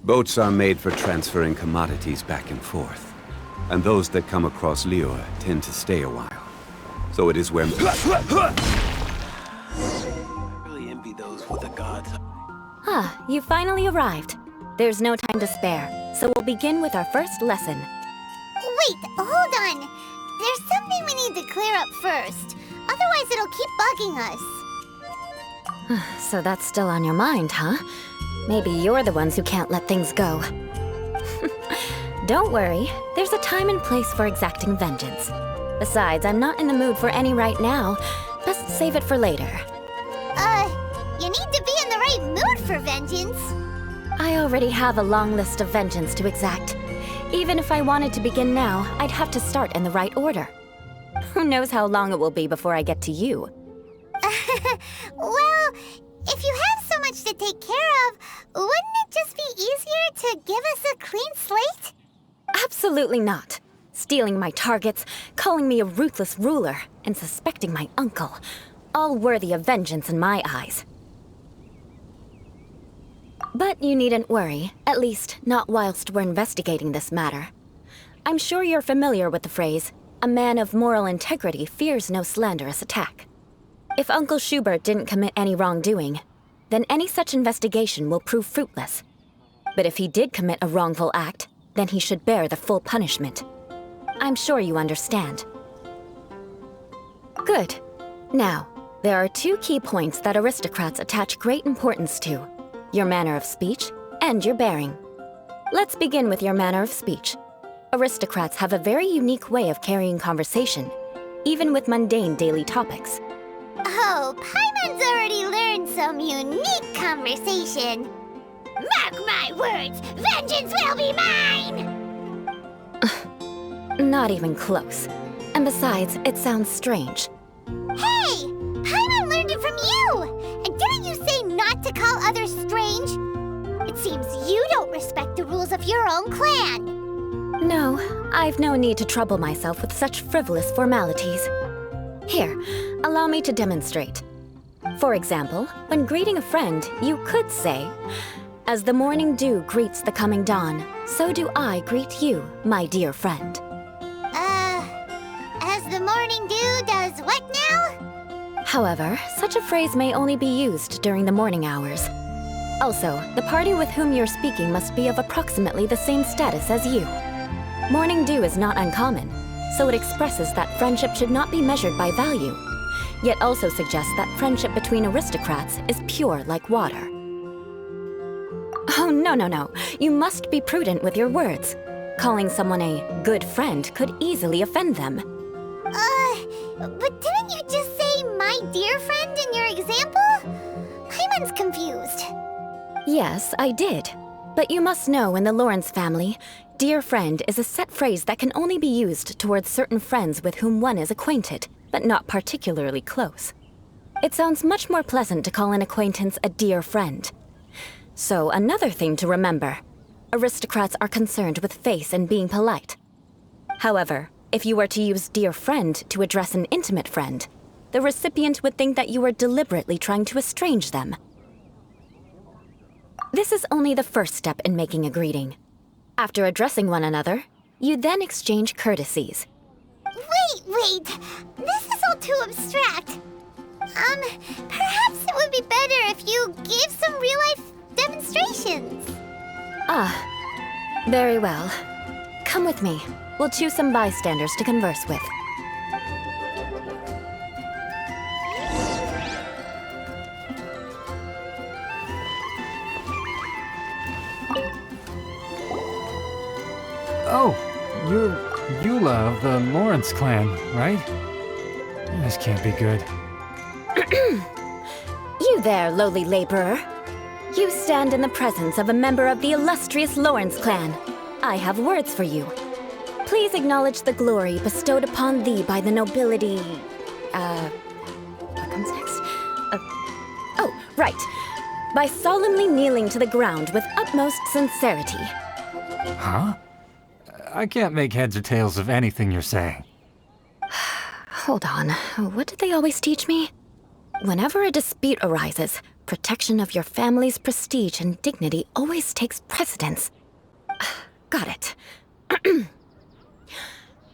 Boats are made for transferring commodities back and forth. And those that come across Liyue tend to stay a while. So it is where... I really envy those with the gods. Ah, you finally arrived. There's no time to spare, so we'll begin with our first lesson. Wait, hold on. There's something we need to clear up first. Otherwise it'll keep bugging us. So that's still on your mind, huh? Maybe you're the ones who can't let things go. Don't worry, there's a time and place for exacting vengeance. Besides, I'm not in the mood for any right now. Best save it for later. You need to be in the right mood for vengeance. I already have a long list of vengeance to exact. Even if I wanted to begin now, I'd have to start in the right order. Who knows how long it will be before I get to you? Well, if you have so much to take care of, wouldn't it just be easier to give us a clean slate? Absolutely not. Stealing my targets, calling me a ruthless ruler, and suspecting my uncle. All worthy of vengeance in my eyes. But you needn't worry, at least not whilst we're investigating this matter. I'm sure you're familiar with the phrase, a man of moral integrity fears no slanderous attack. If Uncle Schubert didn't commit any wrongdoing, then any such investigation will prove fruitless. But if he did commit a wrongful act, then he should bear the full punishment. I'm sure you understand. Good. Now, there are two key points that aristocrats attach great importance to: your manner of speech and your bearing. Let's begin with your manner of speech. Aristocrats have a very unique way of carrying conversation, even with mundane daily topics. Oh, Paimon's already learned some unique conversation. Mark my words, vengeance will be mine! Not even close. And besides, it sounds strange. Hey! Paimon learned it from you! And didn't you say not to call others strange? It seems you don't respect the rules of your own clan. No, I've no need to trouble myself with such frivolous formalities. Here, allow me to demonstrate. For example, when greeting a friend, you could say, "As the morning dew greets the coming dawn, so do I greet you, my dear friend." As the morning dew does what now? However, such a phrase may only be used during the morning hours. Also, the party with whom you're speaking must be of approximately the same status as you. Morning dew is not uncommon, so it expresses that friendship should not be measured by value, yet also suggests that friendship between aristocrats is pure like water. Oh, no. You must be prudent with your words. Calling someone a good friend could easily offend them. But didn't you just say my dear friend in your example? Paimon's confused. Yes, I did. But you must know in the Lawrence family, dear friend is a set phrase that can only be used towards certain friends with whom one is acquainted, but not particularly close. It sounds much more pleasant to call an acquaintance a dear friend. So another thing to remember, aristocrats are concerned with face and being polite. However, if you were to use dear friend to address an intimate friend, the recipient would think that you were deliberately trying to estrange them. This is only the first step in making a greeting. After addressing one another, you then exchange courtesies. Wait! This is all too abstract. Perhaps it would be better if you gave some real-life demonstrations. Very well. Come with me. We'll choose some bystanders to converse with. Oh, you're Eula of the Lawrence clan, right? This can't be good. You there, lowly laborer. You stand in the presence of a member of the illustrious Lawrence clan. I have words for you. Please acknowledge the glory bestowed upon thee by the nobility... What comes next? Oh, right. By solemnly kneeling to the ground with utmost sincerity. Huh? I can't make heads or tails of anything you're saying. Hold on. What did they always teach me? Whenever a dispute arises, Protection of your family's prestige and dignity always takes precedence. Got it.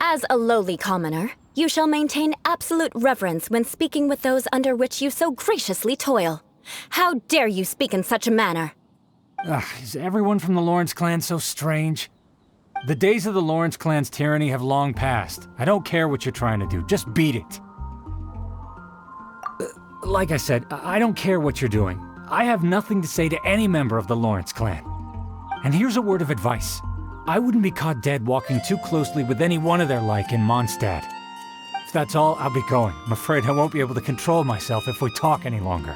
As a lowly commoner, you shall maintain absolute reverence when speaking with those under which you so graciously toil. How dare you speak in such a manner? Is everyone from the Lawrence clan so strange? The days of the Lawrence clan's tyranny have long passed. I don't care what you're trying to do, just beat it. Like I said, I don't care what you're doing. I have nothing to say to any member of the Lawrence clan. And here's a word of advice. I wouldn't be caught dead walking too closely with any one of their like in Mondstadt. If that's all, I'll be going. I'm afraid I won't be able to control myself if we talk any longer.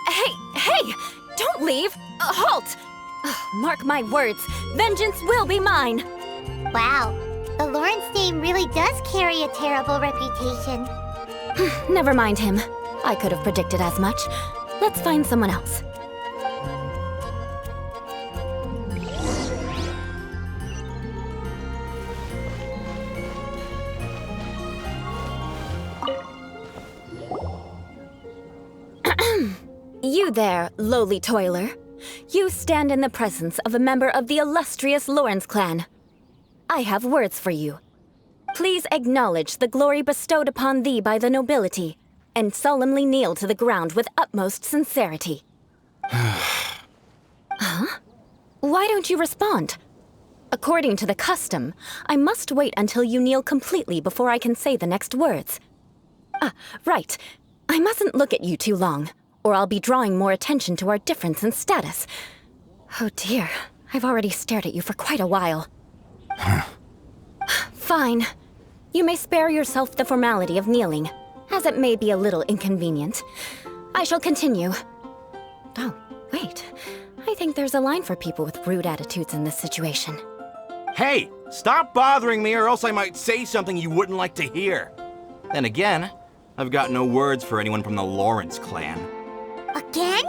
Hey! Don't leave! Halt! Mark my words, vengeance will be mine! Wow, the Lawrence name really does carry a terrible reputation. Never mind him. I could have predicted as much. Let's find someone else. You there, lowly toiler. You stand in the presence of a member of the illustrious Lawrence clan. I have words for you. Please acknowledge the glory bestowed upon thee by the nobility, and solemnly kneel to the ground with utmost sincerity. Huh? Why don't you respond? According to the custom, I must wait until you kneel completely before I can say the next words. Right. I mustn't look at you too long, or I'll be drawing more attention to our difference in status. Oh dear, I've already stared at you for quite a while. Fine. You may spare yourself the formality of kneeling, as it may be a little inconvenient. I shall continue. Oh, wait. I think there's a line for people with rude attitudes in this situation. Hey, stop bothering me or else I might say something you wouldn't like to hear. Then again, I've got no words for anyone from the Lawrence clan. Again?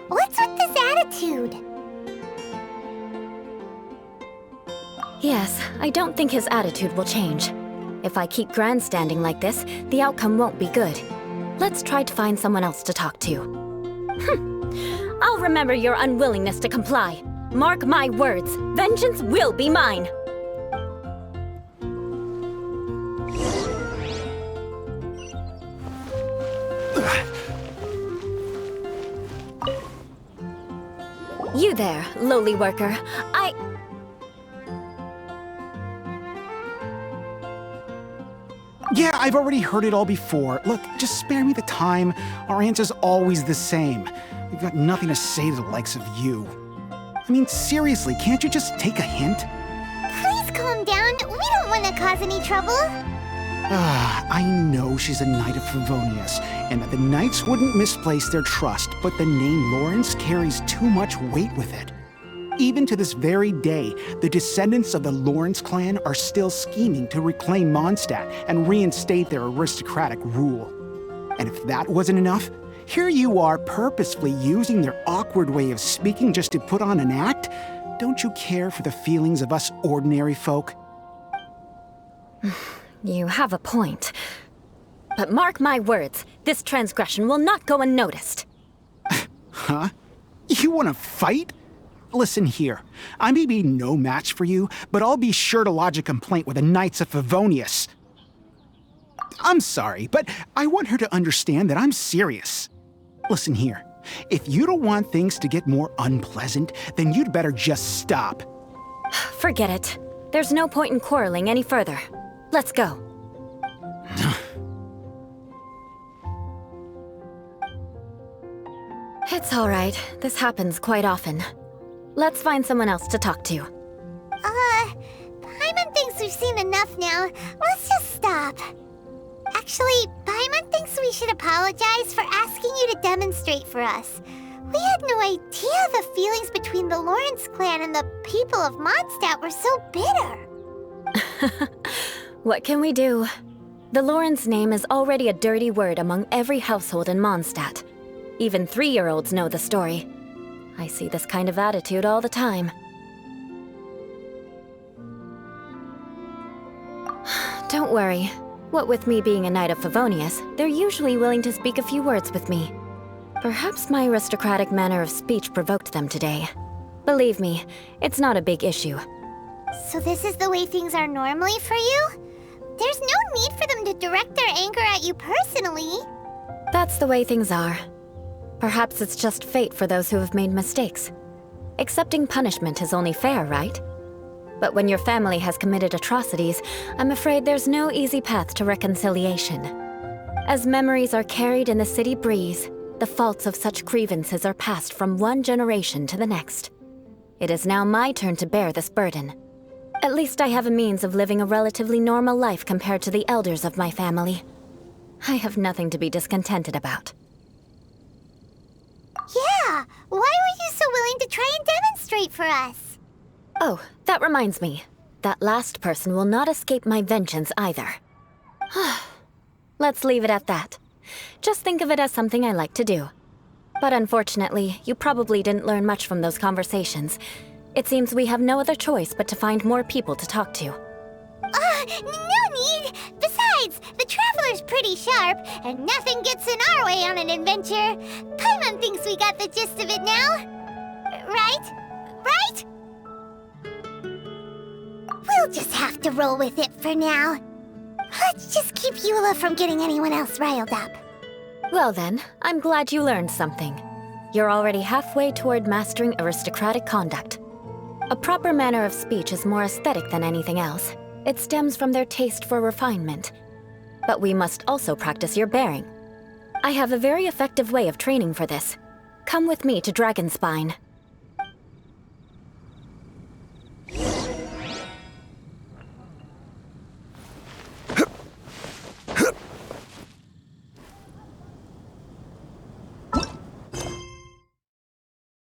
What's with this attitude? Yes, I don't think his attitude will change. If I keep grandstanding like this, the outcome won't be good. Let's try to find someone else to talk to. I'll remember your unwillingness to comply. Mark my words, vengeance will be mine! You there, lowly worker. Yeah, I've already heard it all before. Look, just spare me the time. Our answer's always the same. We've got nothing to say to the likes of you. I mean, seriously, can't you just take a hint? Please calm down. We don't want to cause any trouble. I know she's a knight of Favonius, and that the knights wouldn't misplace their trust, but the name Lawrence carries too much weight with it. Even to this very day, the descendants of the Lawrence clan are still scheming to reclaim Mondstadt and reinstate their aristocratic rule. And if that wasn't enough, here you are purposefully using their awkward way of speaking just to put on an act? Don't you care for the feelings of us ordinary folk? You have a point. But mark my words, this transgression will not go unnoticed. Huh? You want to fight? Listen here, I may be no match for you, but I'll be sure to lodge a complaint with the Knights of Favonius. I'm sorry, but I want her to understand that I'm serious. Listen here, if you don't want things to get more unpleasant, then you'd better just stop. Forget it. There's no point in quarreling any further. Let's go. It's all right. This happens quite often. Let's find someone else to talk to. Paimon thinks we've seen enough now. Let's just stop. Actually, Paimon thinks we should apologize for asking you to demonstrate for us. We had no idea the feelings between the Lawrence clan and the people of Mondstadt were so bitter. What can we do? The Lawrence name is already a dirty word among every household in Mondstadt. Even 3-year-olds know the story. I see this kind of attitude all the time. Don't worry. What with me being a Knight of Favonius, they're usually willing to speak a few words with me. Perhaps my aristocratic manner of speech provoked them today. Believe me, it's not a big issue. So this is the way things are normally for you? There's no need for them to direct their anger at you personally. That's the way things are. Perhaps it's just fate for those who have made mistakes. Accepting punishment is only fair, right? But when your family has committed atrocities, I'm afraid there's no easy path to reconciliation. As memories are carried in the city breeze, the faults of such grievances are passed from one generation to the next. It is now my turn to bear this burden. At least I have a means of living a relatively normal life compared to the elders of my family. I have nothing to be discontented about. Yeah, why were you so willing to try and demonstrate for us? Oh, that reminds me. That last person will not escape my vengeance either. Let's leave it at that. Just think of it as something I like to do. But unfortunately, you probably didn't learn much from those conversations. It seems we have no other choice but to find more people to talk to. No need! Besides, the Traveler's pretty sharp, and nothing gets in our way on an adventure. Paimon thinks we got the gist of it now. Right? Right? We'll just have to roll with it for now. Let's just keep Eula from getting anyone else riled up. Well then, I'm glad you learned something. You're already halfway toward mastering aristocratic conduct. A proper manner of speech is more aesthetic than anything else. It stems from their taste for refinement. But we must also practice your bearing. I have a very effective way of training for this. Come with me to Dragonspine.